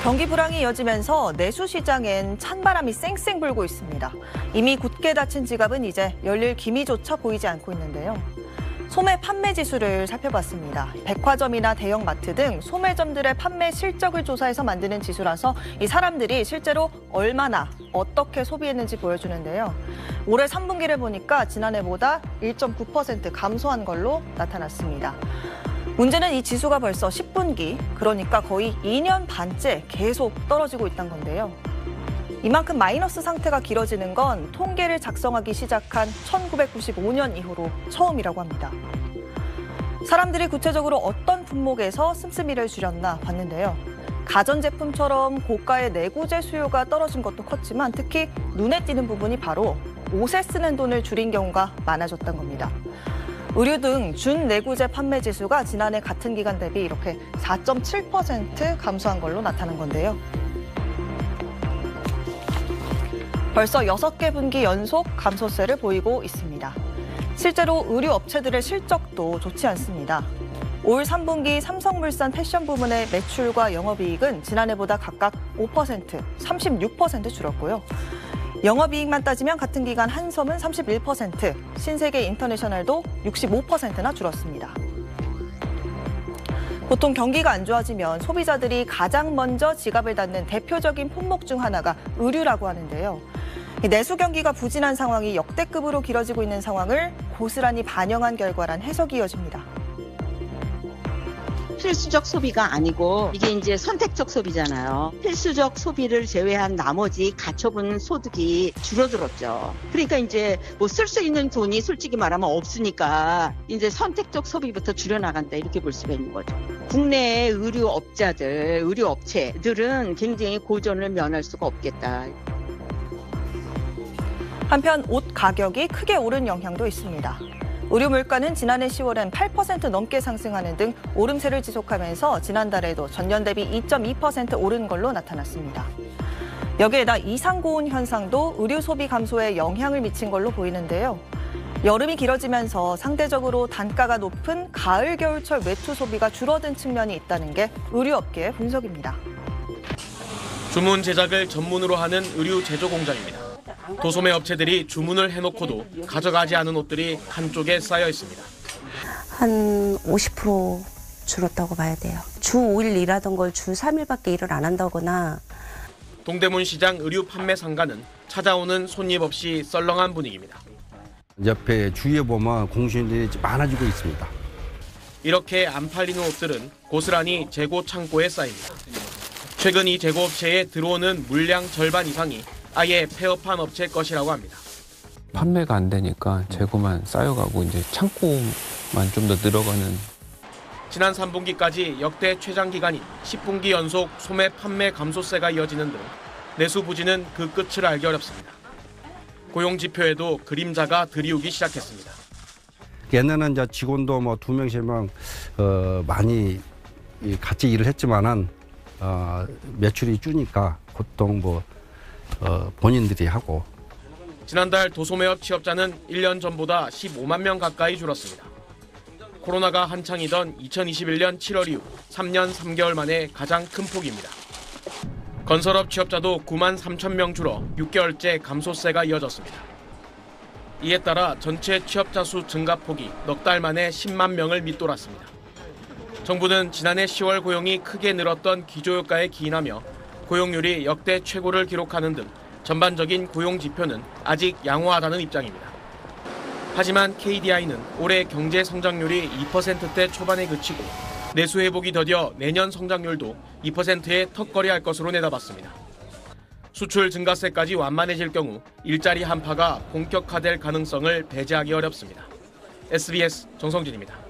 경기 불황이 이어지면서 내수 시장엔 찬바람이 쌩쌩 불고 있습니다. 이미 굳게 닫힌 지갑은 이제 열릴 기미조차 보이지 않고 있는데요. 소매 판매 지수를 살펴봤습니다. 백화점이나 대형마트 등 소매점들의 판매 실적을 조사해서 만드는 지수라서 이 사람들이 실제로 얼마나 어떻게 소비했는지 보여주는데요. 올해 3분기를 보니까 지난해보다 1.9% 감소한 걸로 나타났습니다. 문제는 이 지수가 벌써 10분기, 그러니까 거의 2년 반째 계속 떨어지고 있다는 건데요. 이만큼 마이너스 상태가 길어지는 건 통계를 작성하기 시작한 1995년 이후로 처음이라고 합니다. 사람들이 구체적으로 어떤 품목에서 씀씀이를 줄였나 봤는데요. 가전제품처럼 고가의 내구재 수요가 떨어진 것도 컸지만 특히 눈에 띄는 부분이 바로 옷에 쓰는 돈을 줄인 경우가 많아졌다는 겁니다. 의류 등 준내구재 판매 지수가 지난해 같은 기간 대비 이렇게 4.7% 감소한 걸로 나타난 건데요. 벌써 6개 분기 연속 감소세를 보이고 있습니다. 실제로 의류 업체들의 실적도 좋지 않습니다. 올 3분기 삼성물산 패션 부문의 매출과 영업이익은 지난해보다 각각 5%, 36% 줄었고요. 영업이익만 따지면 같은 기간 한섬은 31%, 신세계 인터내셔널도 65%나 줄었습니다. 보통 경기가 안 좋아지면 소비자들이 가장 먼저 지갑을 닫는 대표적인 품목 중 하나가 의류라고 하는데요. 내수 경기가 부진한 상황이 역대급으로 길어지고 있는 상황을 고스란히 반영한 결과란 해석이 이어집니다. 필수적 소비가 아니고 이게 이제 선택적 소비잖아요. 필수적 소비를 제외한 나머지 가처분 소득이 줄어들었죠. 그러니까 이제 뭐 쓸 수 있는 돈이 솔직히 말하면 없으니까 이제 선택적 소비부터 줄여나간다 이렇게 볼 수가 있는 거죠. 국내의 의류업자들, 의류업체들은 굉장히 고전을 면할 수가 없겠다. 한편 옷 가격이 크게 오른 영향도 있습니다. 의류 물가는 지난해 10월엔 8% 넘게 상승하는 등 오름세를 지속하면서 지난달에도 전년 대비 2.2% 오른 걸로 나타났습니다. 여기에다 이상고온 현상도 의류 소비 감소에 영향을 미친 걸로 보이는데요. 여름이 길어지면서 상대적으로 단가가 높은 가을, 겨울철 외투 소비가 줄어든 측면이 있다는 게 의류업계의 분석입니다. 주문 제작을 전문으로 하는 의류 제조 공장입니다. 도소매 업체들이 주문을 해놓고도 가져가지 않은 옷들이 한쪽에 쌓여 있습니다. 한 50% 줄었다고 봐야 돼요. 주 5일 일하던 걸 주 3일밖에 일을 안 한다거나. 동대문 시장 의류 판매 상가는 찾아오는 손님 없이 썰렁한 분위기입니다. 옆에 주위에 보면 공실들이 많아지고 있습니다. 이렇게 안 팔리는 옷들은 고스란히 재고 창고에 쌓입니다. 최근 이 재고업체에 들어오는 물량 절반 이상이 아예 폐업한 업체 것이라고 합니다. 판매가 안 되니까 재고만 쌓여가고 이제 창고만 좀 더 늘어가는. 지난 3분기까지 역대 최장 기간인 10분기 연속 소매 판매 감소세가 이어지는 등 내수 부진은 그 끝을 알기 어렵습니다. 고용 지표에도 그림자가 드리우기 시작했습니다. 옛날에는 이제 직원도 뭐 2명, 3명 많이 같이 일을 했지만은 매출이 주니까 보통 본인들이 하고. 지난달 도소매업 취업자는 1년 전보다 15만 명 가까이 줄었습니다. 코로나가 한창이던 2021년 7월 이후 3년 3개월 만에 가장 큰 폭입니다. 건설업 취업자도 9만 3천 명 줄어 6개월째 감소세가 이어졌습니다. 이에 따라 전체 취업자 수 증가폭이 넉 달 만에 10만 명을 밑돌았습니다. 정부는 지난해 10월 고용이 크게 늘었던 기조효과에 기인하며 고용률이 역대 최고를 기록하는 등 전반적인 고용 지표는 아직 양호하다는 입장입니다. 하지만 KDI는 올해 경제 성장률이 2%대 초반에 그치고 내수 회복이 더뎌 내년 성장률도 2%에 턱걸이할 것으로 내다봤습니다. 수출 증가세까지 완만해질 경우 일자리 한파가 본격화될 가능성을 배제하기 어렵습니다. SBS 정성진입니다.